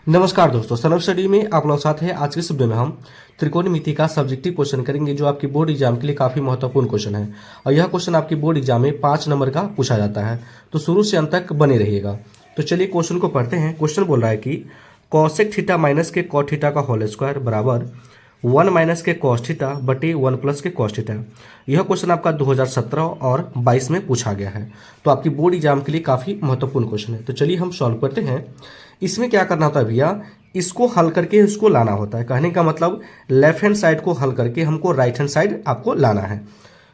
नमस्कार दोस्तों, सनब स्टडी में आप लोग साथ हैं। आज के इस वीडियो में हम त्रिकोणमिति का सब्जेक्टिव क्वेश्चन करेंगे, जो आपकी बोर्ड एग्जाम के लिए काफी महत्वपूर्ण क्वेश्चन है। और यह क्वेश्चन आपकी बोर्ड एग्जाम में 5 नंबर का पूछा जाता है, तो शुरू से अंत तक बने रहिएगा। तो चलिए क्वेश्चन को पढ़ते हैं। क्वेश्चन बोल रहा है कि कॉसेक थीटा माइनस के कॉट थीटा का होल स्क्वायर बराबर 1 माइनस के कॉस थीटा बटे 1 प्लस के कॉस थीटा। यह क्वेश्चन आपका 2017 और 22 में पूछा गया है, तो आपकी बोर्ड एग्जाम के लिए काफी महत्वपूर्ण क्वेश्चन है। तो चलिए हम सॉल्व करते हैं। इसमें क्या करना होता है भैया, इसको हल करके इसको लाना होता है। कहने का मतलब लेफ्ट हैंड साइड को हल करके हमको राइट हैंड साइड आपको लाना है।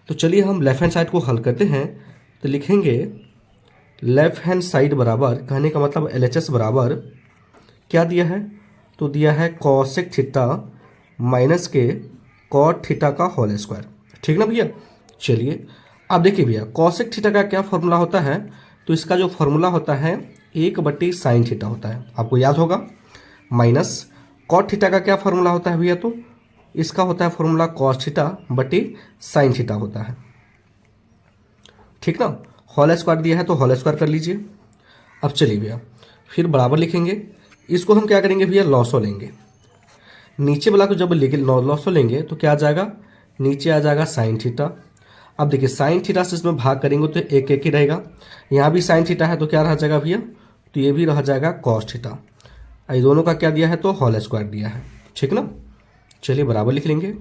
तो चलिए हम लेफ्ट हैंड साइड को हल करते हैं। तो लिखेंगे लेफ्ट हैंड साइड बराबर, कहने का मतलब LHS बराबर क्या दिया है, तो दिया है कॉसेक थीटा माइनस के कॉट थीटा का होल स्क्वायर। ठीक ना भैया। चलिए अब देखिए भैया, कॉसेक थीटा का क्या फॉर्मूला होता है, तो इसका जो फॉर्मूला होता है 1/sin थीटा होता है, आपको याद होगा। माइनस कॉट थीटा का क्या फॉर्मूला होता है भैया, तो इसका होता है फॉर्मूला कॉस थीटा बटे साइन थीटा होता है। ठीक ना। होल स्क्वायर दिया है तो होल स्क्वायर कर लीजिए। अब चलिए भैया फिर बराबर लिखेंगे। इसको हम क्या करेंगे भैया, लॉसो लेंगे। नीचे वाला को जब लॉसो लेंगे तो क्या आ जाएगा, नीचे आ जाएगा साइन थीटा। अब देखिए साइन थीटा से इसमें भाग करेंगे तो एक एक ही रहेगा। यहाँ भी साइन थीटा है तो क्या रह जाएगा भैया, तो ये भी रह जाएगा कॉस थीटा। ये दोनों का क्या दिया है, तो होल स्क्वायर दिया है। ठीक ना। चलिए बराबर लिख लेंगे।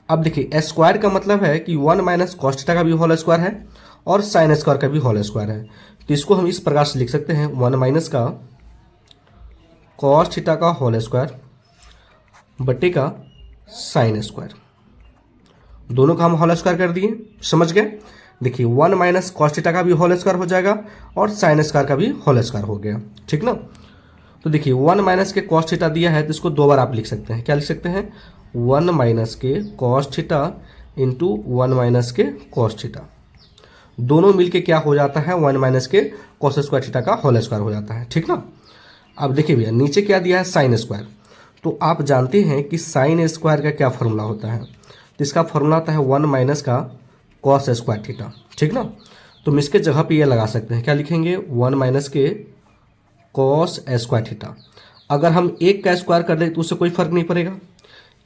अब देखिए स्क्वायर का मतलब है कि 1 माइनस कॉस थीटा का भी होल स्क्वायर है और साइन स्क्वायर का भी होल स्क्वायर है। तो इसको हम इस प्रकार से लिख सकते हैं, 1 माइनस का कॉस थीटा का होल स्क्वायर बटे का साइन स्क्वायर। दोनों का हम होल स्क्वायर कर दिए, समझ गए। देखिए 1 माइनस कॉस थीटा का भी होल स्क्वायर हो जाएगा और साइन स्क्वायर का भी होल स्क्वायर हो गया। ठीक ना। तो देखिए 1 माइनस के कॉस थीटा दिया है तो इसको दो बार आप लिख सकते हैं। क्या लिख सकते हैं, 1 माइनस के कॉस थीटा इंटू 1 माइनस के कॉस थीटा। दोनों मिलके क्या हो जाता है, 1 माइनस के कॉस स्क्वायर थीटा का होल स्क्वायर हो जाता है। ठीक ना। अब देखिए भैया नीचे क्या दिया है, साइन स्क्वायर। तो आप जानते हैं कि साइन स्क्वायर का क्या फॉर्मूला होता है, तो इसका फॉर्मूला होता है 1 माइनस का कॉस स्क्वायर थीटा। ठीक ना। तो हम इसके जगह पे ये लगा सकते हैं। क्या लिखेंगे, 1 माइनस के कॉस स्क्वायर थीटा। अगर हम एक का स्क्वायर कर दें तो उससे कोई फर्क नहीं पड़ेगा,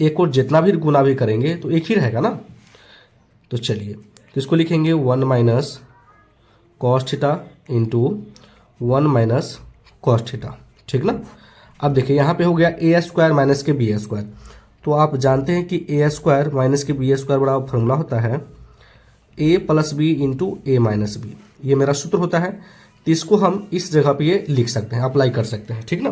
एक और जितना भी गुना भी करेंगे तो एक ही रहेगा ना। तो चलिए तो इसको लिखेंगे 1 minus cos theta into 1 minus cos theta. ठीक ना। अब देखिए यहाँ पे हो गया ए स्क्वायर माइनस के बी स्क्वायर। तो आप जानते हैं कि ए स्क्वायर माइनस के बी स्क्वायर बड़ा फॉर्मूला होता है ए प्लस बी इंटू ए माइनस बी। ये मेरा सूत्र होता है। तो इसको हम इस जगह पे ये लिख सकते हैं, अप्लाई कर सकते हैं। ठीक ना।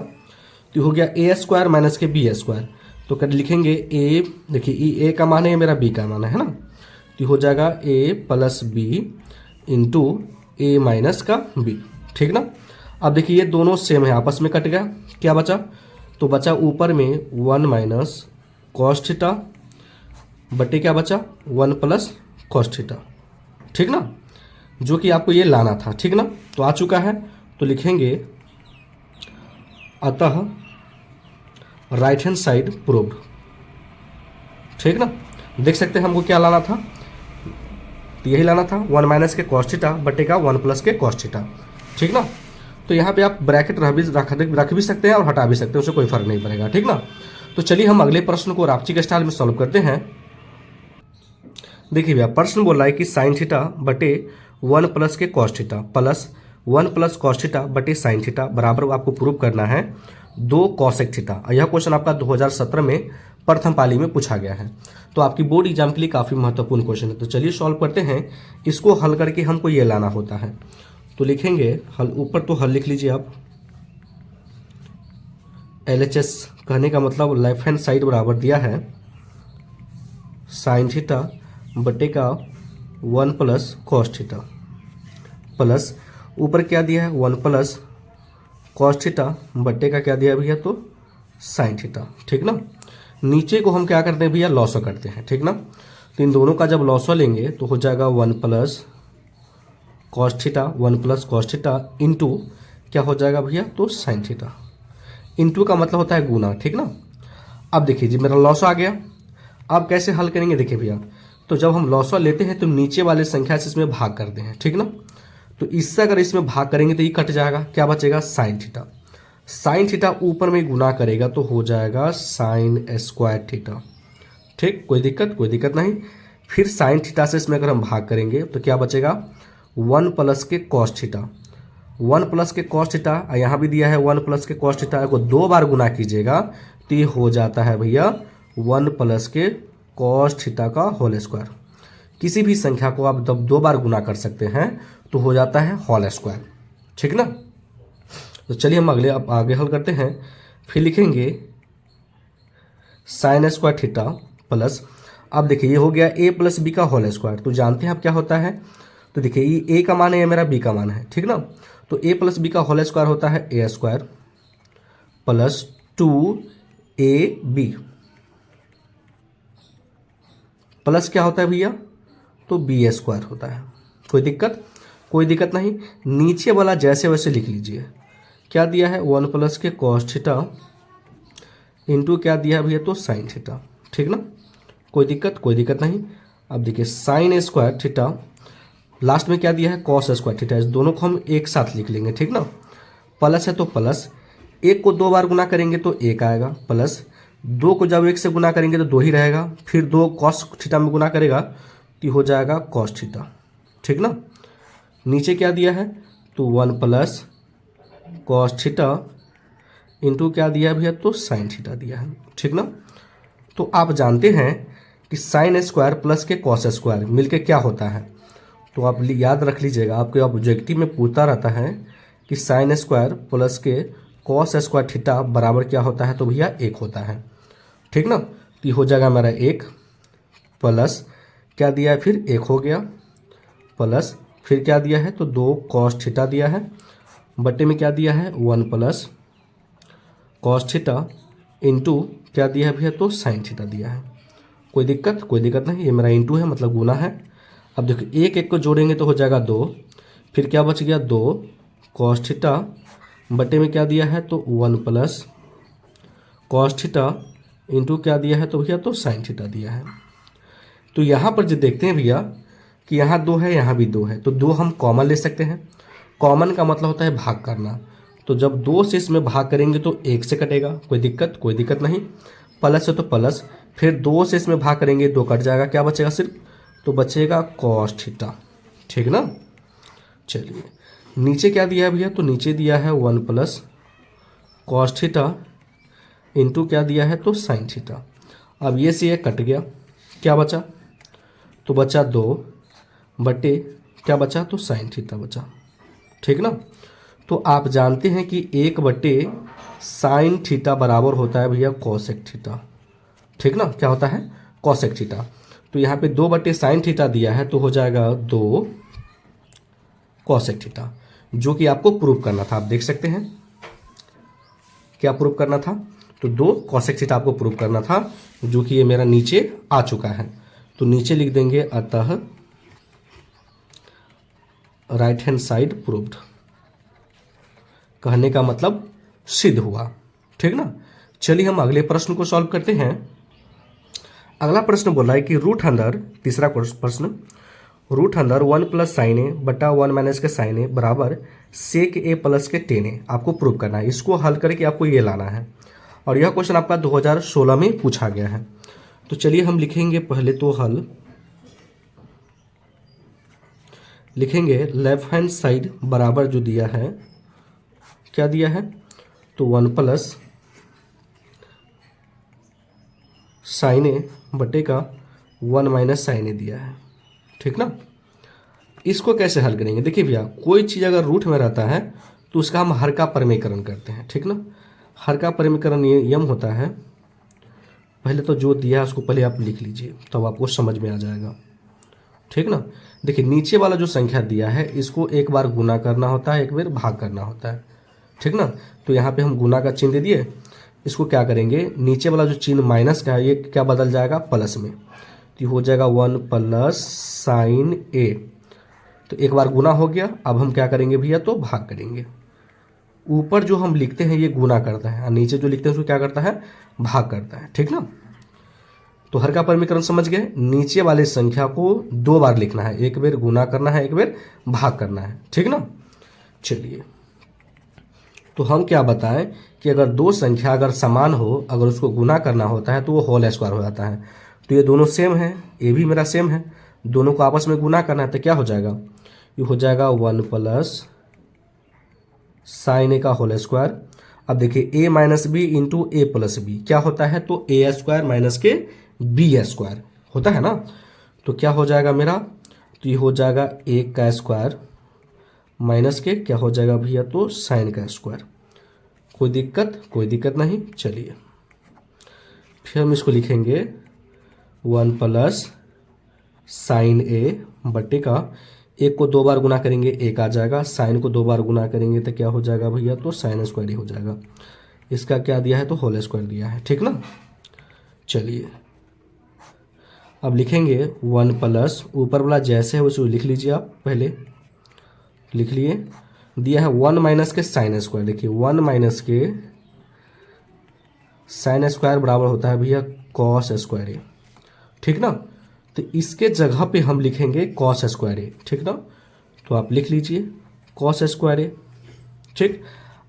तो हो गया ए स्क्वायर माइनस के बी स्क्वायर। तो कर लिखेंगे ए, देखिए ए का मान है, मेरा बी का मान है ना। तो हो जाएगा ए प्लस बी इंटू ए माइनस का बी। ठीक ना। अब देखिए ये दोनों सेम है, आपस में कट गया। क्या बचा, तो बचा ऊपर में 1 माइनस कॉस थीटा बटे क्या बचा, 1 प्लस कॉस थीटा। ठीक ना, जो कि आपको ये लाना था। ठीक ना। तो आ चुका है। तो लिखेंगे अतः राइट हैंड साइड प्रूव्ड। ठीक ना। देख सकते हैं हमको क्या लाना था, तो यही लाना था 1 माइनस के कॉस थीटा बटे का 1 प्लस के कॉस थीटा। ठीक ना। तो यहाँ पे आप ब्रैकेट रख भी सकते हैं और हटा भी सकते हैं, उससे कोई फर्क नहीं पड़ेगा। ठीक ना। तो चलिए हम अगले प्रश्न को रापची के स्टाइल में सॉल्व करते हैं। देखिए भैया प्रश्न बोल रहा है कि साइन थीटा बटे 1 प्लस के cos theta plus 1 plus cos theta बटे साइन थीटा बराबर आपको प्रूव करना है 2 कॉसेक थीटा। यह क्वेश्चन आपका 2017 में प्रथम पाली में पूछा गया है, तो आपकी बोर्ड एग्जाम के लिए काफी महत्वपूर्ण क्वेश्चन है। तो चलिए सॉल्व करते हैं। इसको हल करके हमको ये लाना होता है। तो लिखेंगे हल, ऊपर तो हल लिख लीजिए आप। LHS कहने का मतलब लेफ्ट हैंड साइड बराबर दिया है साइन थीटा बटे का 1 प्लस कॉस थीटा प्लस ऊपर क्या दिया है 1 प्लस कॉस थीटा बटे का क्या दिया भैया, तो साइन थीटा। ठीक ना। नीचे को हम क्या करते हैं भैया, लॉसो करते हैं। ठीक ना। तो इन दोनों का जब लॉसो लेंगे तो हो जाएगा 1 plus cos theta 1 plus cos theta into क्या हो जाएगा भैया, तो साइन थीटा। इंटू का मतलब होता है गुना। ठीक ना। अब देखिए जी मेरा लॉसो आ गया। अब कैसे हल करेंगे, देखिए भैया तो जब हम लॉसो लेते हैं तो नीचे वाले संख्या से इसमें भाग करते हैं। ठीक ना। तो इससे अगर इसमें भाग करेंगे तो ये कट जाएगा, क्या बचेगा, साइन थीटा। साइन थीटा ऊपर में गुना करेगा तो हो जाएगा साइन स्क्वायर थीटा। ठीक, कोई दिक्कत नहीं। फिर साइन थीटा से इसमें अगर हम भाग करेंगे तो क्या बचेगा, 1 प्लस के कॉस थीटा। 1 प्लस के कॉस थीटा, यहाँ भी दिया है 1 प्लस के कॉस थीटा को 2 बार गुना कीजिएगा तो ये हो जाता है भैया 1 प्लस के कॉस थीटा का होल स्क्वायर। किसी भी संख्या को आप जब 2 बार गुना कर सकते हैं तो हो जाता है होल स्क्वायर। ठीक ना। तो चलिए हम अब आगे हल करते हैं। फिर लिखेंगे साइन स्क्वायर थीटा प्लस, अब देखिए ये हो गया a प्लस बी का होल स्क्वायर। तो जानते हैं अब क्या होता है, तो देखिए ये a का मान है, ये मेरा b का मान है। ठीक ना। तो a प्लस बी का होल स्क्वायर होता है a square plus 2ab plus क्या होता है भैया, तो b स्क्वायर होता है। कोई दिक्कत नहीं। नीचे वाला जैसे वैसे लिख लीजिए। क्या दिया है, 1 प्लस के कॉस थीटा इंटू क्या दिया है भैया, तो साइन थीटा। ठीक ना। कोई दिक्कत नहीं। अब देखिए साइन स्क्वायर थीटा, लास्ट में क्या दिया है, कॉस स्क्वायर थीटा। इस दोनों को हम एक साथ लिख लेंगे। ठीक ना। प्लस है तो प्लस, 1 को 2 बार गुना करेंगे तो 1 आएगा, प्लस 2 को जब 1 से गुना करेंगे तो 2 ही रहेगा, फिर 2 कॉस थीटा में गुना करेगा तो हो जाएगा कॉस थीटा। ठीक ना। नीचे क्या दिया है, तो 1 प्लस कॉस थीटा इंटू क्या दिया है भैया, तो साइन थीटा दिया है। ठीक ना। तो आप जानते हैं कि साइन स्क्वायर प्लस के कॉस स्क्वायर मिलके क्या होता है, तो आप याद रख लीजिएगा। आपके ऑब्जेक्टिव में पूछता रहता है कि साइन स्क्वायर प्लस के कॉस स्क्वायर थीटा बराबर क्या होता है, तो भैया 1 होता है। ठीक ना। तो ये हो जाएगा मेरा 1 प्लस क्या दिया है, फिर 1 हो गया, प्लस फिर क्या दिया है, तो 2 कॉस थीटा दिया है, बटे में क्या दिया है 1 प्लस कॉस थीटा इंटू क्या दिया है भैया, तो साइन थीटा दिया है। कोई दिक्कत नहीं। ये मेरा इंटू है मतलब गुना है। अब देखो 1 को जोड़ेंगे तो हो जाएगा 2, फिर क्या बच गया 2 कॉस थीटा बटे में क्या दिया है, तो 1 प्लस कॉस थीटा इंटू क्या दिया है, तो भैया तो साइन थीटा दिया है। तो यहाँ पर जो देखते हैं भैया कि यहाँ 2 है, यहाँ भी 2 है, तो 2 हम कॉमन ले सकते हैं। कॉमन का मतलब होता है भाग करना। तो जब 2 से इसमें भाग करेंगे तो 1 से कटेगा। कोई दिक्कत नहीं। प्लस है तो प्लस, फिर 2 से इसमें भाग करेंगे 2 कट जाएगा, क्या बचेगा सिर्फ, तो बचेगा कॉस थीटा। ठीक ना। चलिए नीचे क्या दिया है भैया, तो नीचे दिया है 1 प्लस कॉस थीटा इंटू क्या दिया है, तो साइन थीटा। अब ये से ये कट गया, क्या बचा, तो बचा 2 बटे क्या बचा, तो साइन थीटा बचा। ठीक ना। तो आप जानते हैं कि 1 बटे साइन थीटा बराबर होता है भैया कोसेक थीटा। ठीक ना। क्या होता है, कोसेक थीटा। तो यहाँ पे 2 बटे साइन थीटा दिया है तो हो जाएगा 2 कोसेक थीटा, जो कि आपको प्रूव करना था। आप देख सकते हैं क्या प्रूव करना था, तो 2 कोसेक थीटा आपको प्रूव करना था, जो कि ये मेरा नीचे आ चुका है। तो नीचे लिख देंगे अतः राइट हैंड साइड प्रूव्ड। कहने का मतलब सिद्ध हुआ। ठीक ना। चलिए हम अगले प्रश्न को सॉल्व करते हैं। अगला प्रश्न बोल रहा है कि रूट अंदर, तीसरा प्रश्न, रूट अंदर 1 प्लस साइन ए बटा 1 माइनस के साइन ए बराबर सेक ए प्लस के टेन ए आपको प्रूव करना है। इसको हल करके आपको ये लाना है, और यह क्वेश्चन आपका 2016 में पूछा गया है। तो चलिए हम लिखेंगे पहले तो हल, लिखेंगे लेफ्ट हैंड साइड बराबर जो दिया है, क्या दिया है, तो 1 प्लस साइन ए बटे का 1 माइनस साइन ए दिया है। ठीक ना। इसको कैसे हल करेंगे, देखिए भैया कोई चीज़ अगर रूट में रहता है तो उसका हम हर का परिमेयकरण करते हैं। ठीक ना। हर का परिमेयकरण नियम होता है, पहले तो जो दिया है उसको पहले आप लिख लीजिए तब आपको समझ में आ जाएगा। ठीक ना। देखिए नीचे वाला जो संख्या दिया है इसको एक बार गुना करना होता है, एक बार भाग करना होता है। ठीक ना। तो यहाँ पे हम गुना का चिन्ह दे दिए, इसको क्या करेंगे, नीचे वाला जो चिन्ह माइनस का है ये क्या बदल जाएगा प्लस में, तो हो जाएगा 1 प्लस साइन ए। तो एक बार गुना हो गया, अब हम क्या करेंगे भैया, तो भाग करेंगे। ऊपर जो हम लिखते हैं ये गुना करता है और नीचे जो लिखते हैं उसको क्या करता है, भाग करता है। ठीक ना। तो हर का परिमेयकरण समझ गए, नीचे वाले संख्या को 2 बार लिखना है, एक बार गुना करना है, एक बार भाग करना है। ठीक ना। चलिए तो हम क्या बताएं कि अगर दो संख्या अगर समान हो, अगर उसको गुना करना होता है तो वो होल स्क्वायर हो जाता है। तो ये दोनों सेम है, ये भी मेरा सेम है, दोनों को आपस में गुना करना है तो क्या हो जाएगा, ये हो जाएगा 1 प्लस साइन ए का होल स्क्वायर। अब देखिए A minus B into A plus B क्या होता है, तो ए स्क्वायर माइनस के बी स्क्वायर होता है ना। तो क्या हो जाएगा मेरा, तो ये हो जाएगा ए का स्क्वायर माइनस के क्या हो जाएगा भैया, तो साइन का स्क्वायर। कोई दिक्कत नहीं। चलिए फिर हम इसको लिखेंगे 1 प्लस साइन ए बट्टे का, एक को 2 बार गुना करेंगे एक आ जाएगा, साइन को 2 बार गुना करेंगे तो क्या हो जाएगा भैया, तो साइन स्क्वायर ही हो जाएगा। इसका क्या दिया है, तो होल स्क्वायर दिया है, ठीक ना। चलिए अब लिखेंगे 1 प्लस, ऊपर वाला जैसे है उसे लिख लीजिए, आप पहले लिख लिए, दिया है 1 माइनस के साइन स्क्वायर। देखिए 1 माइनस के साइन स्क्वायर बराबर होता है भैया कॉस स्क्वायर ए, ठीक ना। तो इसके जगह पे हम लिखेंगे कॉस स्क्वायर ए, ठीक ना। तो आप लिख लीजिए कॉस स्क्वायर ए, ठीक।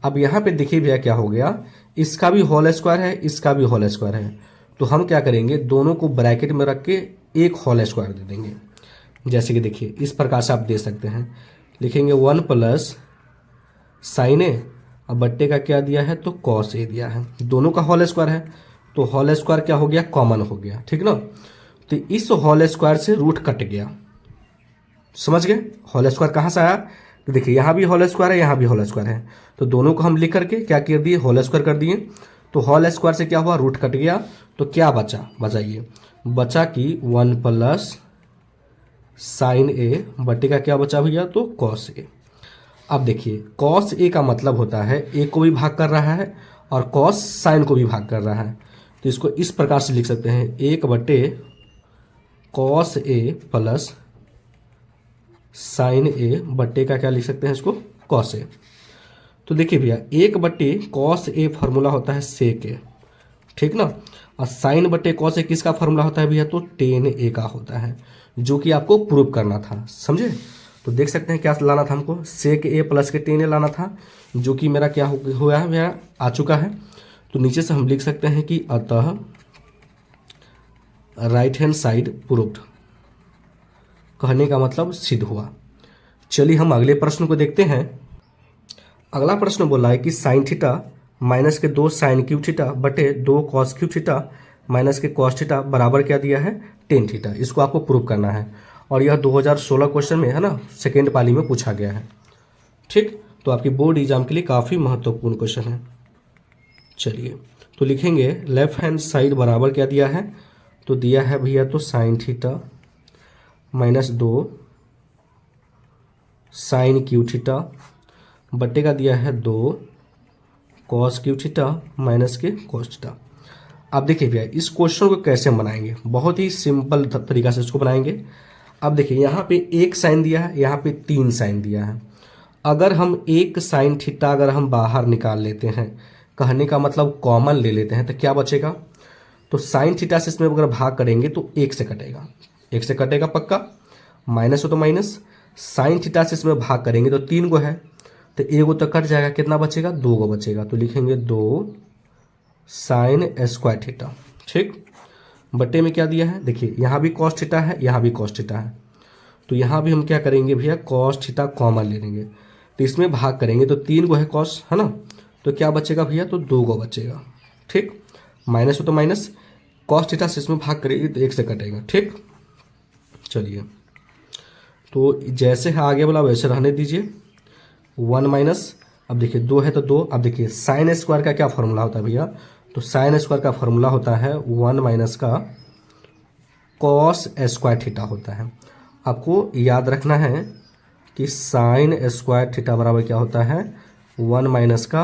अब यहाँ पे देखिए भैया क्या हो गया, इसका भी होल स्क्वायर है, इसका भी होल स्क्वायर है, तो हम क्या करेंगे, दोनों को ब्रैकेट में रख के एक होल स्क्वायर दे देंगे। जैसे कि देखिए इस प्रकार से आप दे सकते हैं, लिखेंगे 1 प्लस साइन ए, अब बट्टे का क्या दिया है, तो कॉस ए दिया है, दोनों का होल स्क्वायर है, तो होल स्क्वायर क्या हो गया, कॉमन हो गया, ठीक ना। तो इस होल स्क्वायर से रूट कट गया, समझ गए। होल स्क्वायर कहाँ से आया, तो देखिए यहाँ भी होल स्क्वायर है, यहाँ भी होल स्क्वायर है, तो दोनों को हम लिख करके क्या कर दिए, होल स्क्वायर कर दिए। तो होल स्क्वायर से क्या हुआ, रूट कट गया, तो क्या बचा, बताइए, बचा कि 1 प्लस साइन ए बट्टे का क्या बचा भैया, तो कॉस ए। अब देखिए कॉस ए का मतलब होता है ए को भी भाग कर रहा है और कॉस साइन को भी भाग कर रहा है, तो इसको इस प्रकार से लिख सकते हैं, 1 बटे कॉस ए प्लस साइन ए बट्टे का क्या लिख सकते हैं, इसको कॉस ए। तो देखिए भैया 1 बट्टे कॉस ए फार्मूला होता है सेक ए, ठीक ना, और साइन बट्टे कॉस ए किसका फार्मूला होता है भैया, तो टेन ए का होता है, जो कि आपको प्रूव करना था, समझे। तो देख सकते हैं क्या लाना था हमको, सेक ए प्लस के टेन ए लाना था, जो कि मेरा क्या हुआ है, मेरा आ चुका है। तो नीचे से हम लिख सकते हैं कि अतः राइट हैंड साइड प्रूव्ड, कहने का मतलब सिद्ध हुआ। चलिए हम अगले प्रश्न को देखते हैं। अगला प्रश्न बोला है कि साइन थीटा माइनस के 2 साइन क्यूब थीटा बटे 2 कॉस क्यूब थीटा माइनस के कॉस थीटा बराबर क्या दिया है, टेन थीटा। इसको आपको प्रूव करना है और यह 2016 क्वेश्चन में है ना, सेकेंड पाली में पूछा गया है, ठीक। तो आपकी बोर्ड एग्जाम के लिए काफ़ी महत्वपूर्ण क्वेश्चन है। चलिए तो लिखेंगे लेफ्ट हैंड साइड बराबर क्या दिया है, तो दिया है भैया तो sine theta minus 2 sine cube theta बट्टे का दिया है 2 कॉस क्यू थीटा माइनस के कॉस थीटा। अब देखिए भैया इस क्वेश्चन को कैसे बनाएंगे, बहुत ही सिंपल तरीका से इसको बनाएंगे। अब देखिए यहाँ पे 1 साइन दिया है, यहाँ पे 3 साइन दिया है। अगर हम 1 साइन थीटा अगर हम बाहर निकाल लेते हैं, कहने का मतलब कॉमन ले लेते हैं, तो क्या बचेगा, तो साइन थीटा से इसमें अगर भाग करेंगे तो 1 से कटेगा, 1 से कटेगा पक्का, माइनस हो तो माइनस, साइन थीटा से इसमें भाग करेंगे तो 3 गो है, तो 1 गो तो कट जाएगा, कितना बचेगा, 2 गो बचेगा, तो लिखेंगे 2 साइन स्क्वायर थीटा, ठीक। बट्टे में क्या दिया है, देखिए यहाँ भी कॉस थीटा है, यहाँ भी कॉस थीटा है, तो यहाँ भी हम क्या करेंगे भैया, कॉस थीटा कॉमन ले लेंगे, तो इसमें भाग करेंगे तो 3 गो है कॉस, है ना, तो क्या बचेगा भैया, तो 2 गो बचेगा, ठीक। माइनस हो तो माइनस, कॉस थीटा से इसमें भाग करेंगे तो 1 से कटेगा, ठीक। चलिए तो जैसे है आगे वाला वैसे रहने दीजिए, 1 माइनस, अब देखिए 2 है तो 2, अब देखिए साइन स्क्वायर का क्या फॉर्मूला होता है भैया, तो साइन स्क्वायर का फॉर्मूला होता है 1 माइनस का कॉस स्क्वायर थीटा होता है। आपको याद रखना है कि साइन स्क्वायर थीटा बराबर क्या होता है, 1 माइनस का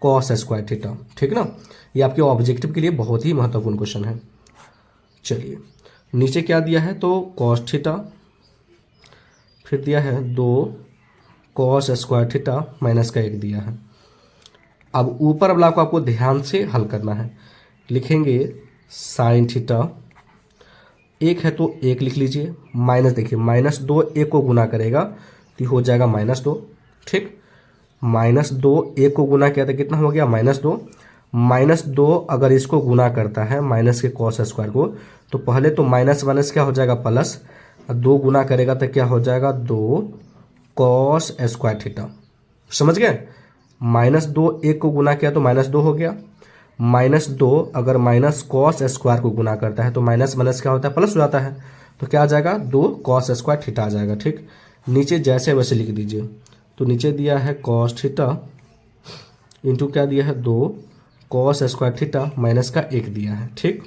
कॉस स्क्वायर थीटा, ठीक ना। ये आपके ऑब्जेक्टिव के लिए बहुत ही महत्वपूर्ण क्वेश्चन है। चलिए नीचे क्या दिया है, तो कॉस थीटा, फिर दिया है 2 कॉस स्क्वायर थीटा माइनस का 1 दिया है। अब ऊपर वाला को आपको ध्यान से हल करना है, लिखेंगे साइन थीटा, 1 है तो 1 लिख लीजिए, माइनस देखिए माइनस 2 1 को गुना करेगा तो हो जाएगा -2, ठीक। -2 1 को गुना किया तो कितना हो गया -2। -2 अगर इसको गुना करता है माइनस के कॉस स्क्वायर को, तो पहले तो माइनस माइनस क्या हो जाएगा प्लस, 2 गुना करेगा तो क्या हो जाएगा 2 कॉस स्क्वायर थीटा। समझ गए? -2 1 को गुना किया तो -2 हो गया। -2 अगर माइनस कॉस स्क्वायर को गुना करता है तो माइनस माइनस क्या होता है प्लस हो जाता है, तो क्या आ जाएगा 2 कॉस स्क्वायर थीटा आ जाएगा। ठीक, नीचे जैसे वैसे लिख दीजिए। तो नीचे दिया है कॉस थीटा इंटू क्या दिया है 2 कॉस स्क्वायर थीटा माइनस का 1 दिया है। ठीक,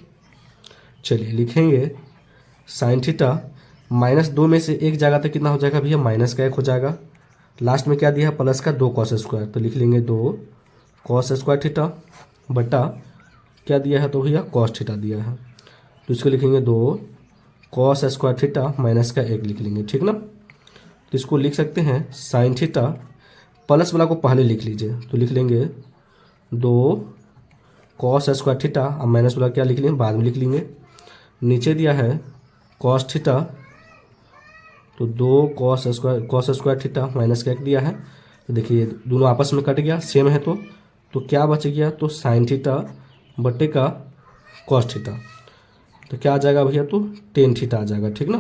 चलिए लिखेंगे साइन थीटा -2 में से 1 जाएगा तो कितना हो जाएगा भैया माइनस का 1 हो जाएगा। लास्ट में क्या दिया है प्लस का 2 कॉस स्क्वायर, तो लिख लेंगे 2 कॉस स्क्वायर थीटा बटा क्या दिया है तो भैया कॉस थीटा दिया है, तो इसको लिखेंगे 2 कॉस स्क्वायर थीटा माइनस का 1 लिख लेंगे। ठीक ना, तो इसको लिख सकते हैं साइन थीटा, प्लस वाला को पहले लिख लीजिए, तो लिख लेंगे 2 कॉस स्क्वायर थीटा, अब माइनस वाला क्या लिख लेंगे बाद में लिख लेंगे। नीचे दिया है कॉस थीटा, तो 2 कॉस स्क्वायर थीटा माइनस का 1 दिया है। तो देखिए दोनों आपस में कट गया, सेम है तो क्या बच गया तो साइन थीटा बटे का कॉस थीटा, तो क्या आ जाएगा भैया तो टेन थीटा आ जाएगा। ठीक ना,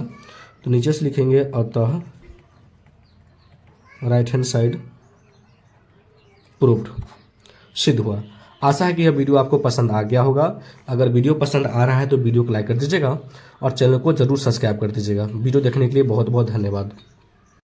तो नीचे से लिखेंगे अतः राइट हैंड साइड प्रूव्ड, सिद्ध हुआ। आशा है कि यह वीडियो आपको पसंद आ गया होगा। अगर वीडियो पसंद आ रहा है तो वीडियो को लाइक कर दीजिएगा और चैनल को जरूर सब्सक्राइब कर दीजिएगा। वीडियो देखने के लिए बहुत बहुत धन्यवाद।